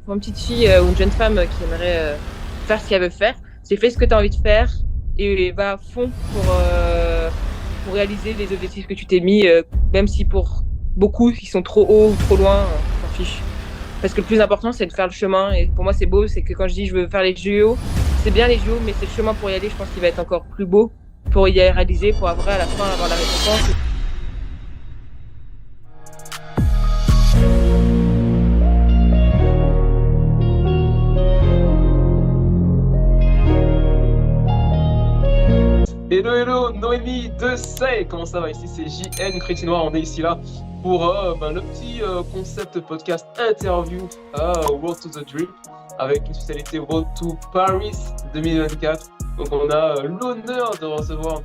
Pour une petite fille ou une jeune femme qui aimerait faire ce qu'elle veut faire, c'est fais ce que tu as envie de faire et va à fond pour réaliser les objectifs que tu t'es mis, même si pour beaucoup, ils sont trop hauts ou trop loin, t'en fiches. Parce que le plus important, c'est de faire le chemin. Et pour moi, c'est beau, c'est que quand je dis je veux faire les JO, c'est bien les JO, mais c'est le chemin pour y aller, je pense qu'il va être encore plus beau pour y réaliser, pour avoir à la fin avoir la récompense. Hello, hello, Noémie de Say, comment ça va? Ici c'est JN Crétinois, on est ici là pour le petit concept podcast interview Road to the Dream avec une spécialité Road to Paris 2024. Donc on a l'honneur de recevoir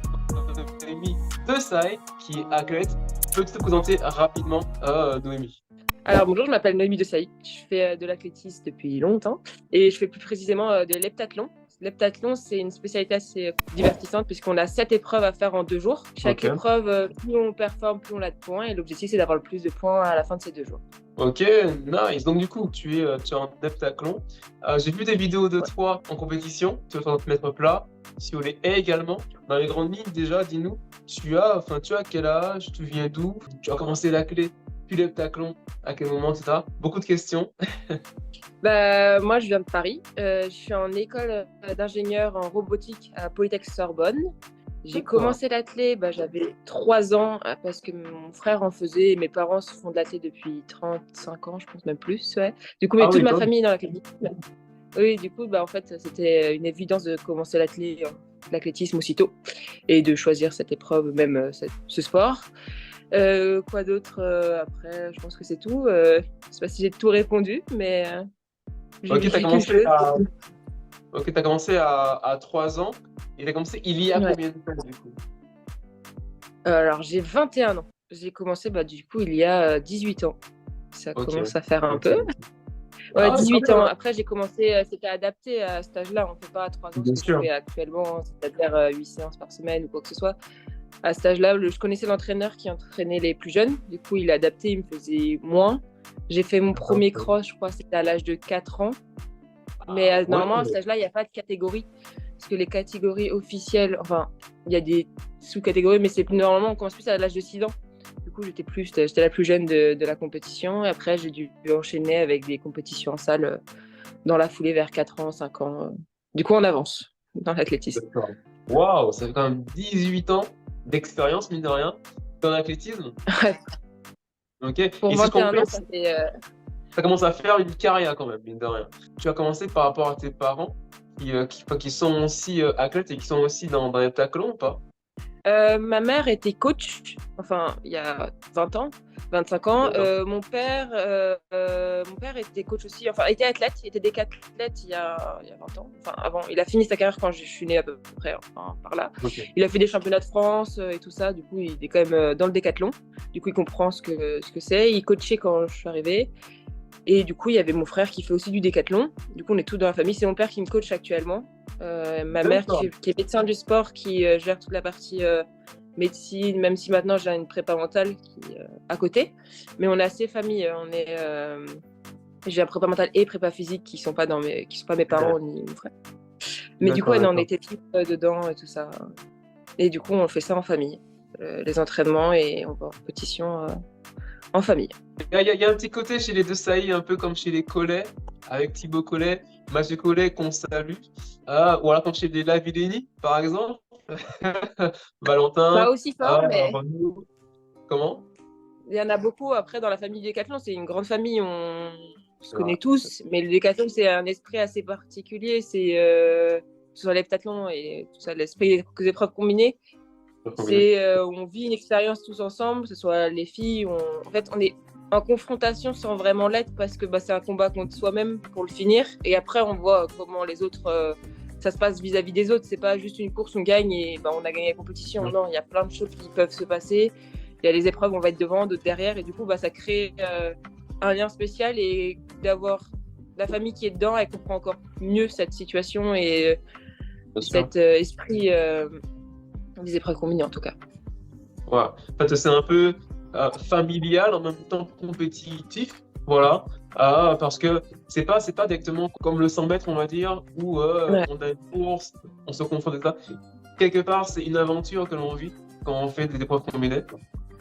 Noémie de Say qui est athlète. Peux-tu te présenter rapidement, Noémie? Alors bonjour, je m'appelle Noémie Desailly, je fais de l'athlétisme depuis longtemps et je fais plus précisément de l'heptathlon. L'heptathlon, c'est une spécialité assez divertissante puisqu'on a 7 épreuves à faire en 2 jours. Chaque épreuve, plus on performe, plus on a de points et l'objectif c'est d'avoir le plus de points à la fin de ces 2 jours. Ok, nice. Donc du coup, tu es en heptathlon. J'ai vu des vidéos de toi en compétition. Tu vas te mettre plat. Si vous voulez, et également, dans les grandes lignes, déjà, dis-nous, tu as quel âge, tu viens d'où, tu as commencé la clé, puis l'heptathlon, à quel moment, etc. Beaucoup de questions. Moi, je viens de Paris. Je suis en école d'ingénieur en robotique à Polytech Sorbonne. J'ai commencé l'athlé, j'avais 3 ans parce que mon frère en faisait et mes parents font de l'athlé depuis 35 ans, je pense même plus. Ouais. Du coup, mais toute ma famille est dans l'athlétisme. Oui, du coup, en fait, c'était une évidence de commencer l'athlétisme aussitôt et de choisir cette épreuve, même ce sport. Quoi d'autre après, je pense que c'est tout. Je sais pas si j'ai tout répondu, mais Ok, j'ai tu as fait quelque chose. commencé à 3 ans. Et tu as commencé il y a combien de temps, du coup? Alors, j'ai 21 ans. J'ai commencé, du coup, il y a 18 ans. Ça commence à faire un peu. Ouais, 18 ans. Après, j'ai commencé, c'était adapté à cet âge-là. On ne fait pas à 3 ans ce que je fais actuellement, c'est-à-dire 8 séances par semaine ou quoi que ce soit. À cet âge-là, je connaissais l'entraîneur qui entraînait les plus jeunes. Du coup, il a adapté, il me faisait moins. J'ai fait mon premier cross, je crois, c'était à l'âge de 4 ans. Mais normalement, à cet âge-là, il n'y a pas de catégorie. Parce que les catégories officielles, enfin, il y a des sous-catégories, mais normalement, on commence plus à l'âge de 6 ans. Du coup, j'étais la plus jeune de la compétition. Et après, j'ai dû enchaîner avec des compétitions en salle dans la foulée vers 4 ans, 5 ans. Du coup, on avance dans l'athlétisme. Waouh, ça fait quand même 18 ans d'expérience, mine de rien, dans l'athlétisme. Ok. Pour Et 21 ans, ça fait... Ça commence à faire une carrière quand même, mine de rien. Tu as commencé par rapport à tes parents qui sont aussi athlètes et qui sont aussi dans l'heptathlon ou pas? Ma mère était coach, enfin, il y a 20 ans, 25 ans. Mon père était coach aussi, enfin, était athlète, il était décathlète il y a 20 ans. Enfin, avant, il a fini sa carrière quand je suis née à peu près, enfin, par là. Okay. Il a fait des championnats de France et tout ça, du coup, il est quand même dans le décathlon. Du coup, il comprend ce que c'est. Il coachait quand je suis arrivée. Et du coup, il y avait mon frère qui fait aussi du décathlon. Du coup, on est tous dans la famille. C'est mon père qui me coach actuellement. Ma mère qui est médecin du sport, qui gère toute la partie médecine, même si maintenant j'ai une prépa mentale qui à côté. Mais on est assez famille. J'ai un prépa mentale et prépa physique qui sont pas mes parents ni mon frère. Mais du coup, on était tous dedans et tout ça. Et du coup, on fait ça en famille. Les entraînements et on va en compétition en famille. Il y a un petit côté chez les Desailly, un peu comme chez les Collet, avec Thibaut Collet, Mathieu Collet qu'on salue, ou alors comme chez les Lavillenie, par exemple. Valentin. Pas aussi fort, mais... Comment? Il y en a beaucoup. Après, dans la famille Décathlon, c'est une grande famille, on se connaît tous, mais le Décathlon, c'est un esprit assez particulier. C'est sur l'heptathlon et tout ça, l'esprit des épreuves combinées. On vit une expérience tous ensemble, que ce soit les filles. En fait, on est en confrontation sans vraiment l'être parce que c'est un combat contre soi-même pour le finir. Et après, on voit comment les autres, ça se passe vis-à-vis des autres. C'est pas juste une course, on gagne et on a gagné la compétition. Non, il y a plein de choses qui peuvent se passer. Il y a les épreuves, on va être devant, d'autres derrière. Et du coup, ça crée un lien spécial et d'avoir la famille qui est dedans, elle comprend encore mieux cette situation et cet esprit des épreuves combinées en tout cas. Ouais. En fait, c'est un peu familial, en même temps compétitif. Voilà. Parce que c'est pas directement comme le 100 mètres, on va dire, où Ouais. on a une course, on se confronte avec ça. Quelque part, c'est une aventure que l'on vit quand on fait des épreuves combinées,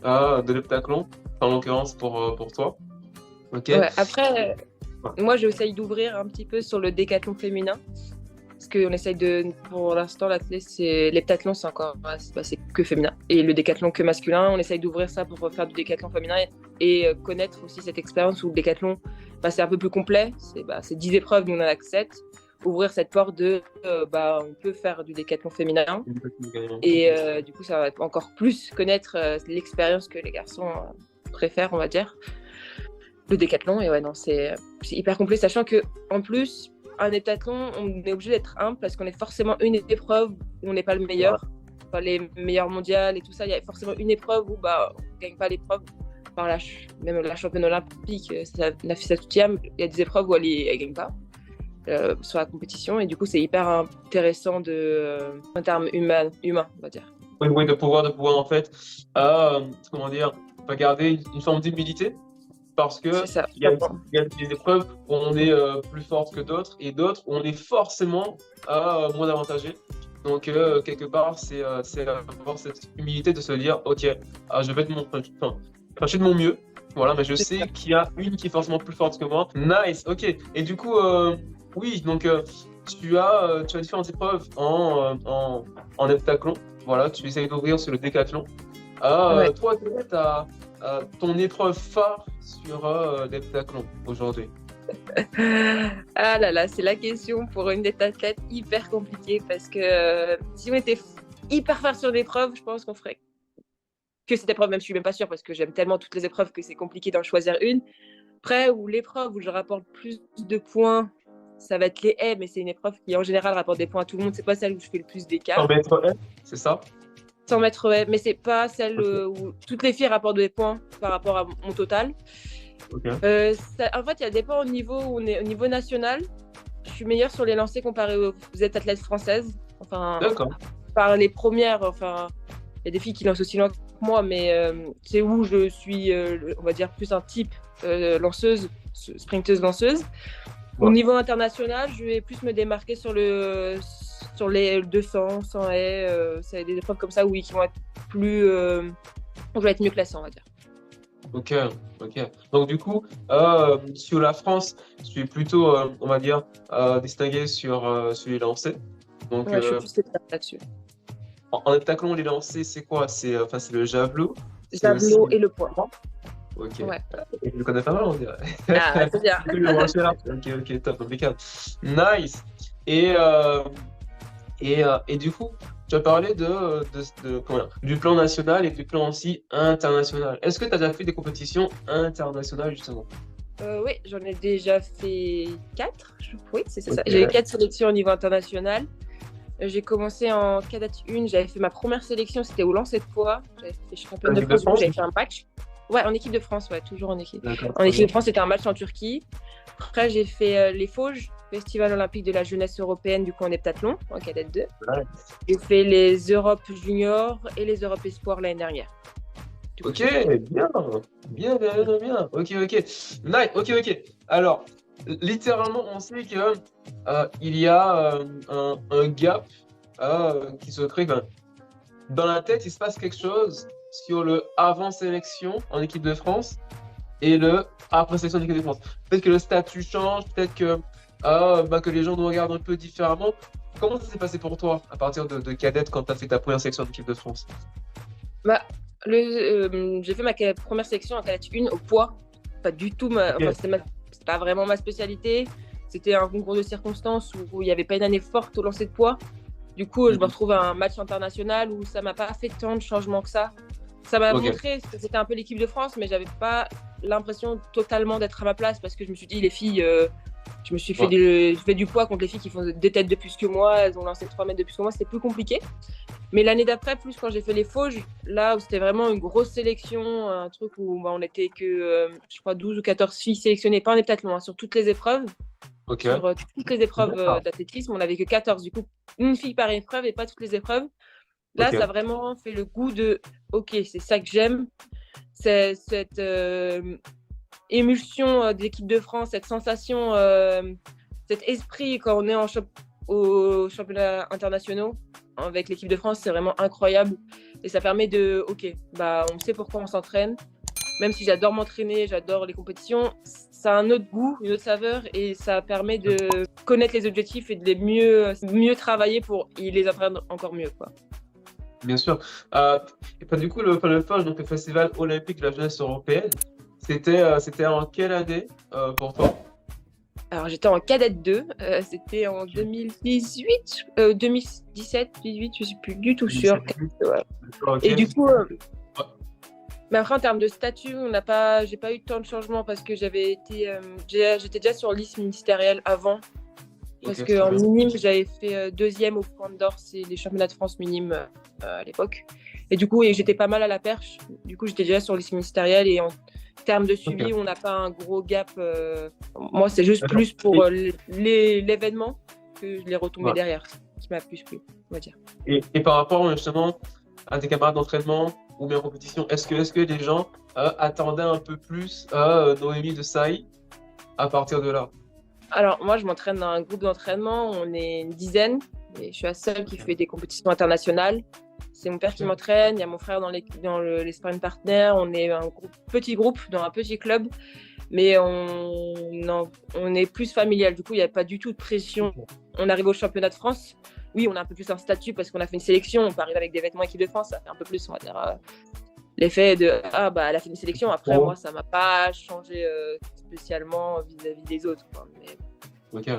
de l'heptathlon, en l'occurrence pour toi. Ok. Ouais. Après, moi, j'essaye d'ouvrir un petit peu sur le décathlon féminin. Parce qu'on essaye pour l'instant, l'heptathlon, c'est encore, c'est que féminin. Et le décathlon que masculin, on essaye d'ouvrir ça pour faire du décathlon féminin et connaître aussi cette expérience où le décathlon, c'est un peu plus complet. C'est 10 épreuves, nous on en a que 7. Ouvrir cette porte on peut faire du décathlon féminin. Et du coup, ça va encore plus connaître l'expérience que les garçons préfèrent, on va dire. Le décathlon, et ouais, non, c'est hyper complet, sachant que en plus, un heptathlon, on est obligé d'être humble parce qu'on est forcément une épreuve où on n'est pas le meilleur. Enfin, les meilleurs mondiales et tout ça, il y a forcément une épreuve où on ne gagne pas l'épreuve. Même la championne olympique, Nafisa Toutiam, il y a des épreuves où elle ne gagne pas sur la compétition. Et du coup, c'est hyper intéressant en termes humains, on va dire. Oui, de pouvoir en fait, comment dire, garder une forme d'humilité. Parce que il y a des épreuves où on est plus forte que d'autres et d'autres où on est forcément moins avantagé. Donc, quelque part, c'est avoir cette humilité de se dire, OK, je vais je fais de mon mieux, voilà, mais je sais qu'il y a une qui est forcément plus forte que moi. Nice, OK. Et du coup, oui, donc tu as différentes épreuves en heptathlon. Voilà, tu essayes d'ouvrir sur le décathlon. Toi, tu as ton épreuve phare sur l'heptathlon aujourd'hui? Ah là là, c'est la question pour une heptathlète hyper compliquée parce que si on était hyper fort sur l'épreuve, je pense qu'on ferait que cette épreuve, même je suis même pas sûre parce que j'aime tellement toutes les épreuves que c'est compliqué d'en choisir une. Après, l'épreuve où je rapporte plus de points, ça va être les haies, mais c'est une épreuve qui en général rapporte des points à tout le monde. C'est pas celle où je fais le plus d'écart. 100 mètres haies, c'est ça? 100 mètres haies, mais c'est pas celle où toutes les filles rapportent des points par rapport à mon total. Okay. En fait, il y a des points au niveau national. Je suis meilleure sur les lancers comparé aux athlètes françaises. Enfin, par les premières, il y a des filles qui lancent aussi loin que moi, mais c'est où je suis, on va dire, plus un type lanceuse, sprinteuse lanceuse. Au niveau international, je vais plus me démarquer sur les 200, 100 haies. C'est des épreuves comme ça, oui, qui vont être plus... on va être mieux classé, on va dire. Ok. Donc du coup, sur la France, tu es plutôt, on va dire, distingué sur les lancers. Donc, je suis plus là-dessus. En heptathlon, les lancers, c'est quoi? C'est le javelot. Javelot et le poids. Ok. Ouais. Je le connais pas mal, on dirait. Ah, c'est bien. Ok, top, impeccable. Nice. Et du coup, tu as parlé du plan national et du plan aussi international. Est-ce que tu as déjà fait des compétitions internationales, justement? Oui, j'en ai déjà fait 4. Oui, c'est ça. Okay. J'ai eu 4 sélections au niveau international. J'ai commencé en cadette 1. J'avais fait ma première sélection, c'était au lancer de poids. J'avais fait championne de France, j'avais fait un match. Ouais, en équipe de France, ouais, toujours en équipe. En équipe de France, c'était un match en Turquie. Après, j'ai fait les Fauges, Festival olympique de la jeunesse européenne, du coup en heptathlon, en cadette 2. Ouais. J'ai fait les Europes juniors et les Europes espoirs l'année dernière. Ok, bien. Ok. Nice, ok. Alors, littéralement, on sait que il y a un gap qui se crée. Dans la tête, il se passe quelque chose sur le avant-sélection en équipe de France et le après-sélection en équipe de France. Peut-être que le statut change, peut-être que les gens nous regardent un peu différemment. Comment ça s'est passé pour toi à partir de cadette quand tu as fait ta première sélection en équipe de France? J'ai fait ma première sélection en cadette 1 au poids. Pas du tout, c'est pas vraiment ma spécialité. C'était un concours de circonstances où il n'y avait pas une année forte au lancer de poids. Du coup, je me retrouve à un match international où ça m'a pas fait tant de changements que ça. Ça m'a montré que c'était un peu l'équipe de France, mais j'avais pas l'impression totalement d'être à ma place parce que je me suis dit, les filles, je me suis fait du poids contre les filles qui font des têtes de plus que moi, elles ont lancé 3 mètres de plus que moi, c'était plus compliqué. Mais l'année d'après, plus quand j'ai fait les Fauges, là où c'était vraiment une grosse sélection, un truc où on n'était que, je crois, 12 ou 14 filles sélectionnées, pas en heptathlon, sur toutes les épreuves. Sur toutes les épreuves d'athlétisme, on n'avait que 14. Du coup, une fille par épreuve et pas toutes les épreuves. Là, ça a vraiment fait le goût de « Ok, c'est ça que j'aime ». C'est cette émulsion de l'équipe de France, cette sensation, cet esprit quand on est aux championnats internationaux avec l'équipe de France, c'est vraiment incroyable. Et ça permet on sait pourquoi on s'entraîne. Même si j'adore m'entraîner, j'adore les compétitions, ça a un autre goût, une autre saveur et ça permet de connaître les objectifs et de les mieux travailler pour les atteindre encore mieux, quoi. Bien sûr. Et du coup, le FOJ, donc le Festival olympique de la jeunesse européenne, c'était en quelle année pour toi? Alors, j'étais en cadette 2, c'était en 2018, 2017, 2018, je ne suis plus du tout sûre. Ouais. Okay. Et du coup, mais après, en termes de statut, j'ai pas eu tant de changements parce que j'étais déjà sur liste ministérielle avant. Parce qu'en minime, j'avais fait deuxième au point d'or, c'est les championnats de France minimes à l'époque. Et du coup, j'étais pas mal à la perche. Du coup, j'étais déjà sur liste ministérielle et en termes de suivi, on n'a pas un gros gap. Moi, c'est juste plus pour l'événement que je l'ai retombé derrière, qui m'a plus plu, on va dire. Et par rapport justement à tes camarades d'entraînement ou bien en compétition, est-ce que les gens attendaient un peu plus Noémie de Sailly à partir de là? Alors, moi, je m'entraîne dans un groupe d'entraînement. On est une dizaine. Et je suis la seule qui fait des compétitions internationales. C'est mon père qui m'entraîne. Il y a mon frère dans les sparring partners. On est un petit groupe dans un petit club. Mais on est plus familial. Du coup, il n'y a pas du tout de pression. On arrive au championnat de France. Oui, on a un peu plus un statut parce qu'on a fait une sélection. On peut arriver avec des vêtements équipe de France. Ça fait un peu plus, on va dire, l'effet de elle a fait une sélection. Après, moi, ça m'a pas changé spécialement vis-à-vis des autres, quoi. Mais... Okay.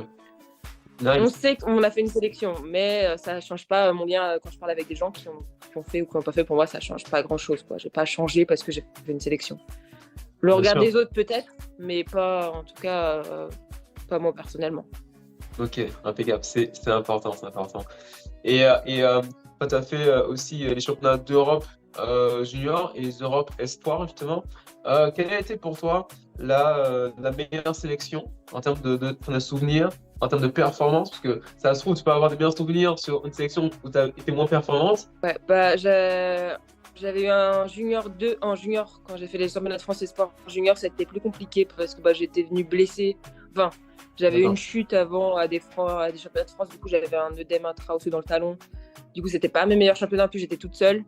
Nice. On sait qu'on a fait une sélection, mais ça change pas mon lien quand je parle avec des gens qui ont fait ou qui n'ont pas fait. Pour moi, ça change pas grand-chose, quoi. J'ai pas changé parce que j'ai fait une sélection. Le regard des autres peut-être, mais pas, en tout cas, pas moi personnellement. Ok, impeccable. C'est important, c'est important. Et tu as fait aussi les championnats d'Europe junior et les Europe espoir justement. Quelle a été pour toi la meilleure sélection en termes de souvenirs, en termes de performance? Parce que ça se trouve, tu peux avoir des meilleurs souvenirs sur une sélection où tu as été moins performante. Ouais, j'avais eu un junior 2 en junior quand j'ai fait les championnats de France espoir junior. C'était plus compliqué parce que j'étais venue blessée. Enfin, j'avais eu une chute avant à des championnats de France. Du coup, j'avais un œdème intra-osseux dans le talon. Du coup, c'était pas mes meilleurs championnats. En plus, j'étais toute seule.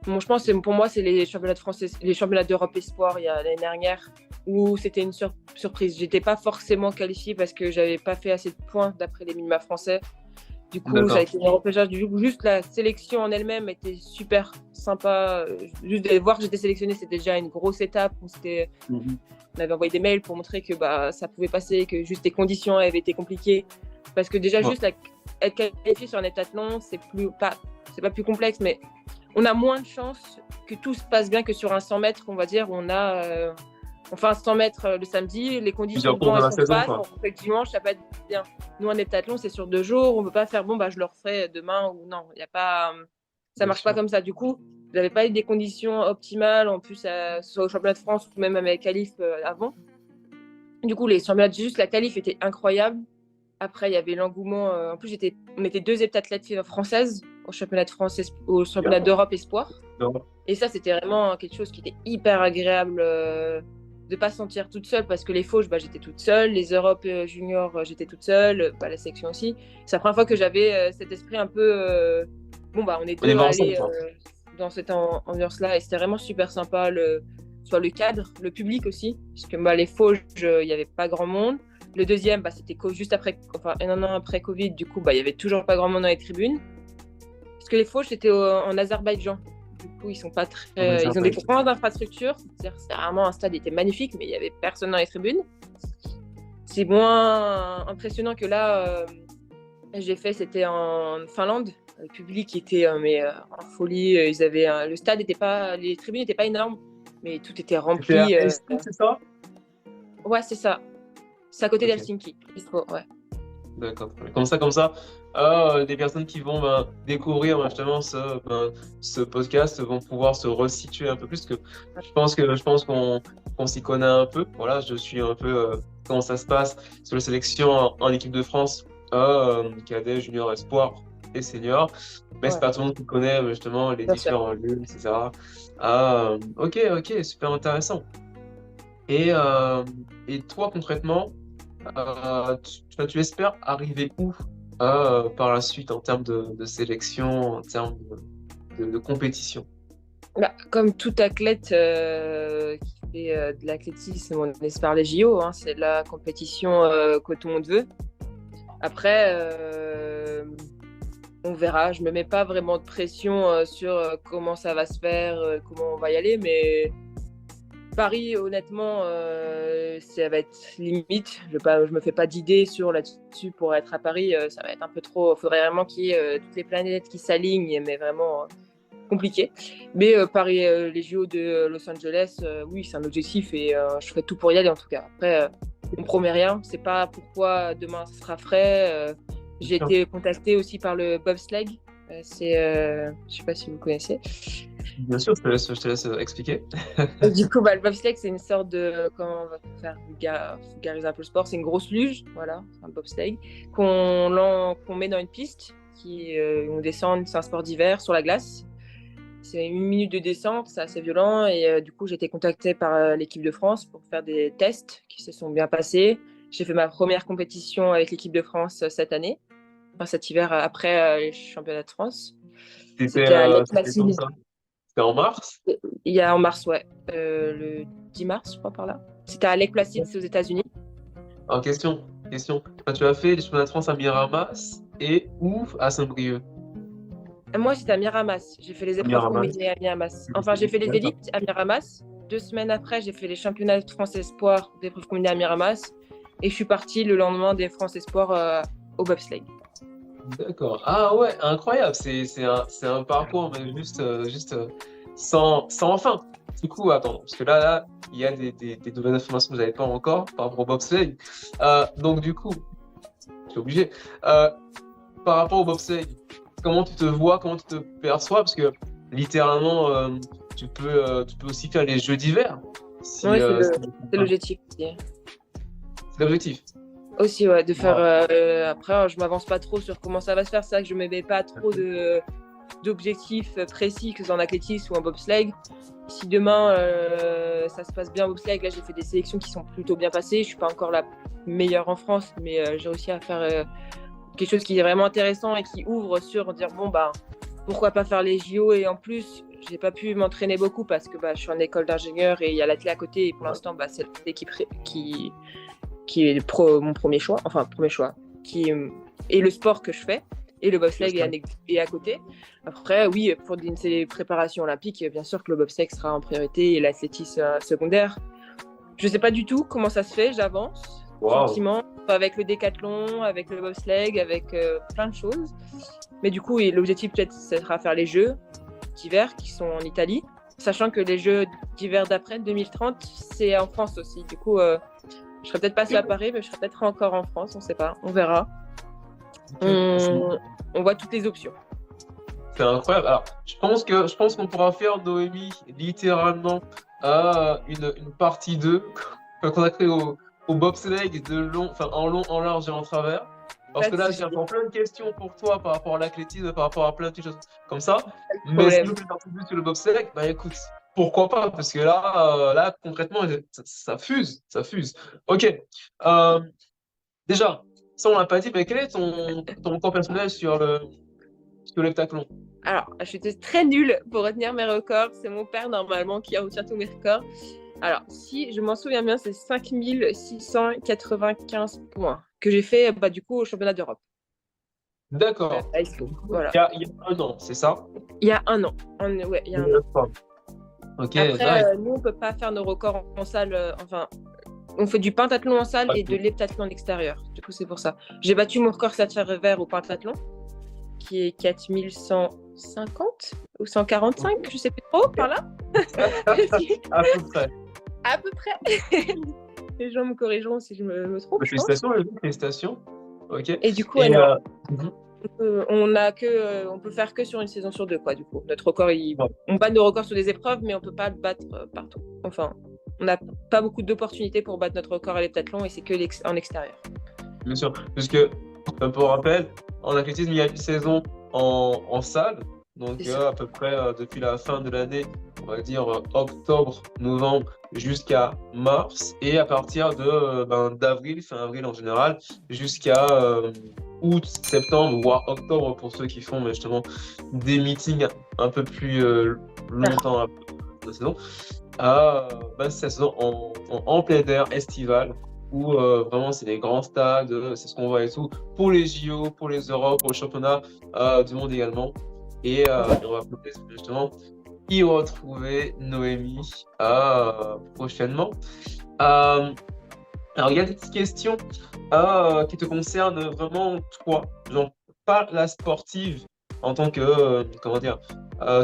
Bon, je pense que pour moi, c'est les championnats de France, les championnats d'Europe espoir il y a l'année dernière où c'était une surprise. J'étais pas forcément qualifiée parce que j'avais pas fait assez de points d'après les minima français. Du coup, ça a été un repêchage. Du coup, juste la sélection en elle-même était super sympa. Juste de voir que j'étais sélectionnée, c'était déjà une grosse étape. On avait envoyé des mails pour montrer que ça pouvait passer, que juste les conditions avaient été compliquées. Parce que déjà, juste être qualifié sur un heptathlon, c'est pas plus complexe, mais on a moins de chances que tout se passe bien que sur un 100 mètres, on va dire, où on fait un 100 mètres le samedi, les conditions de temps sont pas, effectivement, ça peut être bien. Nous, en heptathlon, c'est sur 2 jours, on ne peut pas faire je le referai demain ou non, il y a pas, ça marche pas comme ça. Du coup, je n'avais pas eu des conditions optimales, en plus, soit au championnat de France ou même avec qualif avant. Du coup, les championnats, juste la qualif était incroyable. Après, il y avait l'engouement. En plus, on était 2 heptathlètes françaises au championnat de France, au championnat d'Europe espoir. Et ça, c'était vraiment quelque chose qui était hyper agréable de ne pas se sentir toute seule parce que les Fauches, j'étais toute seule. Les Europes juniors, j'étais toute seule. La sélection aussi. C'est la première fois que j'avais cet esprit un peu. On est deux à aller dans cette ambiance-là. Et c'était vraiment super sympa. Soit le cadre, le public aussi. Parce que les Fauches, il n'y avait pas grand monde. Le deuxième, c'était juste après, un an après Covid, du coup, il n'y avait toujours pas grand monde dans les tribunes. Parce que les Fauches, c'était en Azerbaïdjan. Du coup, ils sont pas très. Ils ont des grandes infrastructures. C'est vraiment un stade, il était magnifique, mais il n'y avait personne dans les tribunes. C'est moins impressionnant que là, j'ai fait, c'était en Finlande. Le public était en folie. Le stade n'était pas. Les tribunes n'étaient pas énormes, mais tout était rempli. C'est ça? Ouais, c'est ça. C'est à côté d'Helsinki. Ouais. D'accord. Comme ça, des personnes qui vont découvrir justement ce podcast vont pouvoir se resituer un peu plus. Que je pense qu'on s'y connaît un peu. Voilà, je suis un peu comment ça se passe sur les sélections en équipe de France, cadet, junior, espoir et senior. Mais c'est pas tout le monde qui connaît justement les différents lieux, etc. Ok, super intéressant. Et, euh, et toi, concrètement, tu espères arriver où par la suite en termes de sélection, en termes de compétition? Bah, comme tout athlète qui fait de l'athlétisme, on espère les JO, hein, c'est la compétition que tout le monde veut. Après, on verra. Je me mets pas vraiment de pression sur comment ça va se faire, comment on va y aller, mais Paris, honnêtement, ça va être limite. Je me fais pas d'idées sur là-dessus pour être à Paris. Ça va être un peu trop. Il faudrait vraiment qu'il y ait toutes les planètes qui s'alignent, mais vraiment compliqué. Mais Paris, les JO de Los Angeles, oui, c'est un objectif et je ferai tout pour y aller en tout cas. Après, on promet rien. C'est pas pourquoi demain ce sera frais. J'ai été contactée aussi par le bobsleigh. Je sais pas si vous connaissez. Bien sûr, je te laisse expliquer. Du coup, le bobsleigh, c'est une sorte de, comment on va faire vulgariser un peu le sport, c'est une grosse luge, voilà, un bobsleigh, qu'on met dans une piste, on descend, c'est un sport d'hiver sur la glace. C'est 1 minute de descente, c'est assez violent. Et du coup, j'ai été contactée par l'équipe de France pour faire des tests qui se sont bien passés. J'ai fait ma première compétition avec l'équipe de France cette année, enfin cet hiver après les championnats de France. C'était à Lake C'était comme Placid. ça. C'était en mars? Il y a en mars, ouais. Le 10 mars, je crois, par là. C'était à Lake Placid, c'est aux États-Unis. Alors, question. Quand tu as fait les championnats de France à Miramas et où à Saint-Brieuc? Moi, c'était à Miramas. J'ai fait les épreuves Miramas. combinées à Miramas. Enfin, j'ai fait les D'accord. élites à Miramas. 2 semaines après, j'ai fait les championnats de France Espoir d'épreuves combinées à Miramas. Et je suis partie le lendemain des France Espoir au bobsleigh. D'accord. Ah ouais, incroyable. C'est un parcours, mais juste sans fin. Du coup, attends, parce que là, il y a des nouvelles informations que vous n'avez pas encore par rapport au bobsleigh. Donc, du coup, je suis obligé. Euh, Par rapport au bobsleigh, comment tu te vois, comment tu te perçois? Parce que littéralement, tu peux aussi faire les Jeux d'hiver. Si, Oui, c'est si- l'objectif aussi. c'est l'objectif. Aussi, ouais, de faire. Wow. Après, je m'avance pas trop sur comment ça va se faire. C'est vrai que je ne me mets pas trop d'objectifs précis, que ce soit en athlétisme ou en bobsleigh. Si demain ça se passe bien en bobsleigh, là j'ai fait des sélections qui sont plutôt bien passées. Je suis pas encore la meilleure en France, mais j'ai réussi à faire quelque chose qui est vraiment intéressant et qui ouvre sur dire bon bah pourquoi pas faire les JO. Et en plus j'ai pas pu m'entraîner beaucoup parce que je suis en école d'ingénieur et il y a l'athlé à côté et pour l'instant c'est l'athlé qui est mon premier choix, qui est le sport que je fais. Et le bobsleigh est à côté. Après, oui, pour ces préparations olympiques, bien sûr que le bobsleigh sera en priorité et l'athlétisme secondaire. Je ne sais pas du tout comment ça se fait, j'avance gentiment, avec le décathlon, avec le bobsleigh, avec plein de choses. Mais du coup, l'objectif peut-être, ce sera faire les Jeux d'hiver qui sont en Italie, sachant que les Jeux d'hiver d'après, 2030, c'est en France aussi. Du coup, je serai peut-être passée à Paris, mais je serai peut-être encore en France, on ne sait pas, on verra. On voit toutes les options. C'est incroyable. Alors, je pense qu'on pourra faire, Noémie, littéralement une partie 2 consacrée au bobsleigh en long, en large et en travers. Parce que là, j'ai encore plein de questions pour toi par rapport à l'athlétisme, par rapport à plein de petites choses comme ça. Mais si nous faisons plus sur le bobsleigh, écoute, pourquoi pas? Parce que là concrètement, ça fuse. Ok. Déjà, ça on l'a pas dit, mais quel est ton record personnel sur le heptathlon? Alors, je suis très nulle pour retenir mes records. C'est mon père, normalement, qui retient tous mes records. Alors, si je m'en souviens bien, c'est 5695 points que j'ai fait du coup au championnat d'Europe. D'accord. Voilà. Il y a 1 an, c'est ça? Il y a 1 an. Ouais, il y a 1 an. Ok. Après, nous, on ne peut pas faire nos records en salle. On fait du pentathlon en salle et de l'heptathlon en extérieur. Du coup, c'est pour ça. J'ai battu mon record Satcher-Revers au pentathlon, qui est 4150 ou 145, je ne sais plus trop, par là. À peu près. À peu près. Les gens me corrigeront si je me trompe. Félicitations. Ok. Et du coup, on peut faire que sur une saison sur 2, quoi. Du coup, notre record, on bat nos records sur des épreuves, mais on peut pas le battre partout. Enfin, on n'a pas beaucoup d'opportunités pour battre notre record à l'heptathlon et c'est que en extérieur. Bien sûr, puisque pour rappel, en athlétisme, il y a une saison en salle. Donc à peu près depuis la fin de l'année, on va dire octobre, novembre, jusqu'à mars, et à partir de d'avril, fin avril en général, jusqu'à août, septembre, voire octobre pour ceux qui font justement des meetings un peu plus longtemps après la saison, cette saison en plein air estival, où vraiment c'est des grands stades, c'est ce qu'on voit et tout, pour les JO, pour les Europes, pour le championnat du monde également. Et on va justement y retrouver Noémie prochainement. Alors, il y a des petites questions qui te concernent vraiment toi, genre pas la sportive en tant que,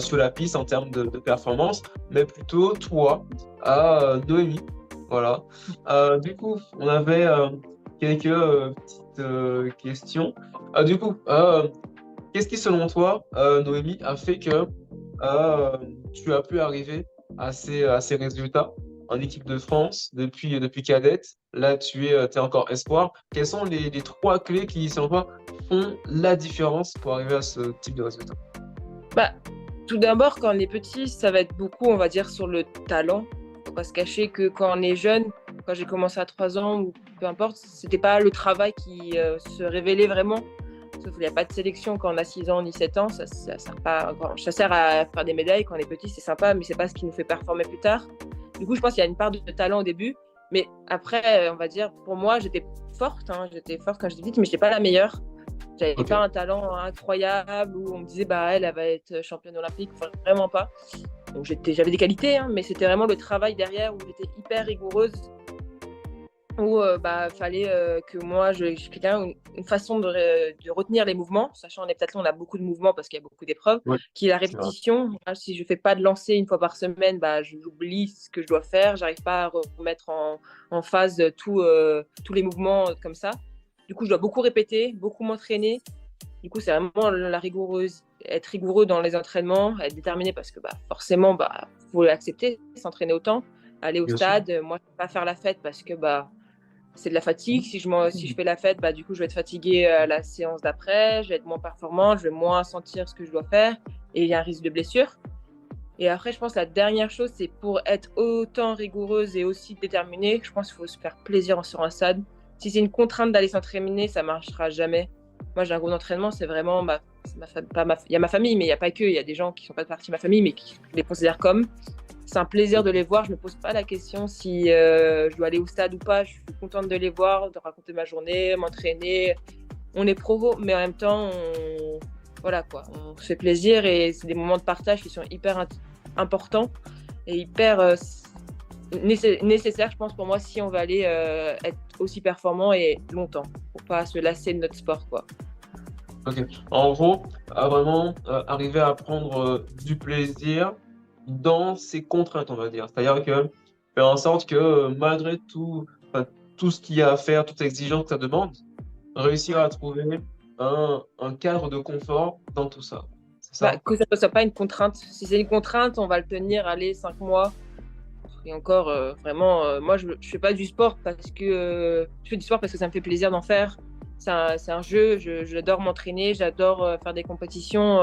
sur la piste en termes de performance, mais plutôt toi, Noémie. Voilà. Du coup, on avait quelques petites questions. Du coup, qu'est-ce qui, selon toi, Noémie, a fait que tu as pu arriver à ces résultats en équipe de France depuis cadette? Là, tu es encore espoir. Quelles sont les 3 clés qui, selon toi, font la différence pour arriver à ce type de résultat? Tout d'abord, quand on est petit, ça va être beaucoup, on va dire, sur le talent. Faut pas se cacher que quand on est jeune, quand j'ai commencé à 3 ans ou peu importe, c'était pas le travail qui se révélait vraiment. Sauf qu'il n'y a pas de sélection quand on a 6 ans ni 7 ans, ça sert pas. Ça sert à faire des médailles quand on est petit, c'est sympa, mais c'est pas ce qui nous fait performer plus tard. Du coup, je pense qu'il y a une part de talent au début, mais après, on va dire, pour moi, j'étais forte quand j'étais petite, mais j'étais pas la meilleure. J'avais pas un talent incroyable où on me disait elle va être championne olympique, enfin, vraiment pas. Donc j'avais des qualités, mais c'était vraiment le travail derrière où j'étais hyper rigoureuse, où fallait que moi j'ai une façon de retenir les mouvements, sachant on a beaucoup de mouvements parce qu'il y a beaucoup d'épreuves, qui est la répétition. Si je fais pas de lancer une fois par semaine, j'oublie ce que je dois faire, j'arrive pas à remettre en phase tous les mouvements comme ça. Du coup, je dois beaucoup répéter, beaucoup m'entraîner. Du coup, c'est vraiment être rigoureux dans les entraînements, être déterminé parce que forcément, faut l'accepter, s'entraîner autant, aller au stade. Moi, je ne vais pas faire la fête parce que c'est de la fatigue. Si je fais la fête, du coup, je vais être fatiguée à la séance d'après, je vais être moins performant, je vais moins sentir ce que je dois faire et il y a un risque de blessure. Et après, je pense que la dernière chose, c'est pour être autant rigoureuse et aussi déterminée, je pense qu'il faut se faire plaisir sur un stade. Si c'est une contrainte d'aller s'entraîner, ça ne marchera jamais. Moi, j'ai un gros entraînement, c'est vraiment il y a ma famille, mais il n'y a pas que. Il y a des gens qui ne sont pas partie de ma famille, mais qui les considèrent comme. C'est un plaisir de les voir. Je ne me pose pas la question si je dois aller au stade ou pas. Je suis contente de les voir, de raconter ma journée, m'entraîner. On est provo, mais en même temps, on se fait plaisir et c'est des moments de partage qui sont hyper importants et hyper nécessaires, je pense, pour moi, si on va aller être aussi performant et longtemps, pour pas se lasser de notre sport, quoi. Ok. En gros, vraiment arriver à prendre du plaisir dans ces contraintes, on va dire. C'est-à-dire que faire en sorte que malgré tout ce qu'il y a à faire, toute exigence que ça demande, réussir à trouver un cadre de confort dans tout ça. C'est ça? Que ça ne soit pas une contrainte. Si c'est une contrainte, on va le tenir, 5 mois. Et encore, vraiment, moi, je ne fais pas du sport parce que je fais du sport parce que ça me fait plaisir d'en faire. C'est un jeu, j'adore m'entraîner, j'adore faire des compétitions.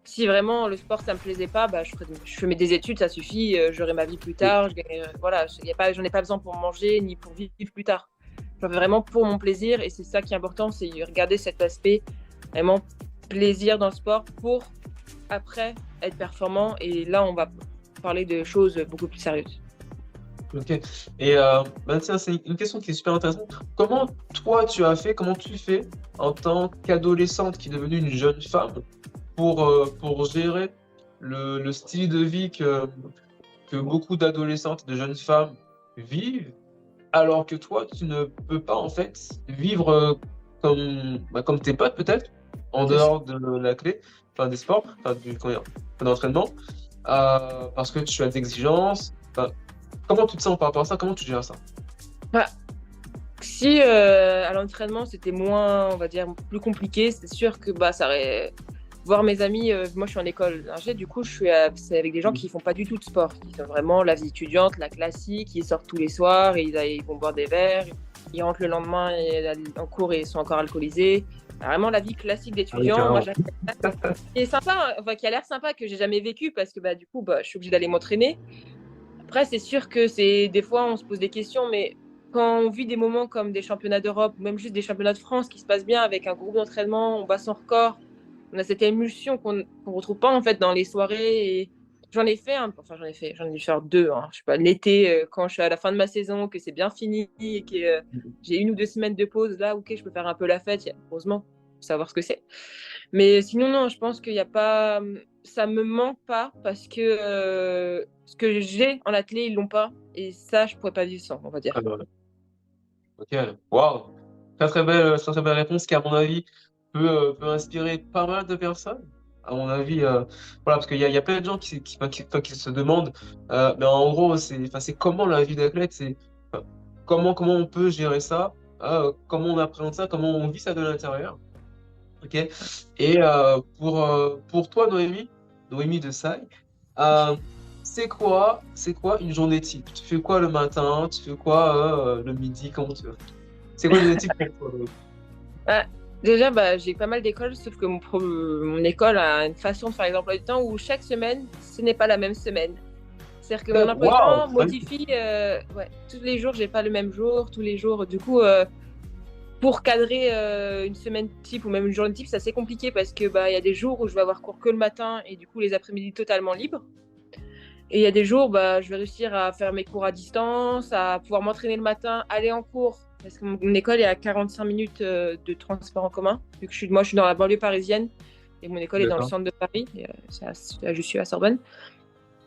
Si vraiment le sport, ça ne me plaisait pas, je fais des études, ça suffit, j'aurai ma vie plus tard. J'en ai pas besoin pour manger ni pour vivre plus tard. J'en fais vraiment pour mon plaisir et c'est ça qui est important, c'est regarder cet aspect, vraiment plaisir dans le sport pour après être performant. Et là, on va parler de choses beaucoup plus sérieuses. Ok. Et tiens, c'est une question qui est super intéressante. Comment tu fais en tant qu'adolescente qui est devenue une jeune femme pour gérer le style de vie que beaucoup d'adolescentes et de jeunes femmes vivent, alors que toi, tu ne peux pas en fait vivre comme tes potes peut-être, en dehors de la clé, des sports, d'entraînement, parce que tu as des exigences. Comment tu te sens par rapport à ça? Comment tu gères ça? Si à l'entraînement c'était moins, on va dire, plus compliqué, c'est sûr que ça aurait... Voir mes amis, moi je suis en école d'ingé, du coup c'est avec des gens qui font pas du tout de sport, qui sont vraiment la vie étudiante, la classique, ils sortent tous les soirs, et ils vont boire des verres, ils rentrent le lendemain en cours et ils sont encore alcoolisés. Vraiment la vie classique d'étudiant, moi qui est sympa, qui a l'air sympa, que j'ai jamais vécu parce que du coup je suis obligée d'aller m'entraîner. Après, c'est sûr que des fois, on se pose des questions, mais quand on vit des moments comme des championnats d'Europe, ou même juste des championnats de France qui se passent bien avec un groupe d'entraînement, on bat son record, on a cette émulsion qu'on ne retrouve pas en fait dans les soirées. Et j'en ai fait, j'en ai dû faire deux. Hein. Je sais pas, l'été, quand je suis à la fin de ma saison, que c'est bien fini et que j'ai 1 ou 2 semaines de pause, là, ok, je peux faire un peu la fête, heureusement, pour savoir ce que c'est. Mais sinon, non, je pense qu'il n'y a pas. Ça me manque pas parce que ce que j'ai en athlée, ils l'ont pas. Et ça, je pourrais pas vivre sans, on va dire. Ok, waouh! Très très belle réponse qui, à mon avis, peut inspirer pas mal de personnes. À mon avis, voilà, parce qu'il y a plein de gens qui se demandent, mais en gros, c'est comment la vie d'athlète, comment on peut gérer ça, comment on appréhende ça, comment on vit ça de l'intérieur. Ok. Et pour toi, Noémie de Saï, euh, c'est quoi une journée type? Tu fais quoi le matin? Tu fais quoi le midi? Comment tu fais? C'est quoi une journée type pour toi? Ah, déjà, j'ai pas mal d'écoles, sauf que mon école a une façon de faire les emplois du temps où chaque semaine, ce n'est pas la même semaine. C'est-à-dire que mon emploi du Waouh! temps modifie. Tous les jours, j'ai pas le même jour. Tous les jours, du coup. Pour cadrer une semaine type ou même une journée type, c'est assez compliqué parce que y a des jours où je vais avoir cours que le matin et du coup les après-midi totalement libres. Et il y a des jours, je vais réussir à faire mes cours à distance, à pouvoir m'entraîner le matin, aller en cours parce que mon école est à 45 minutes de transport en commun. Vu que moi, je suis dans la banlieue parisienne et mon école est dans le centre de Paris. Et, je suis à Sorbonne.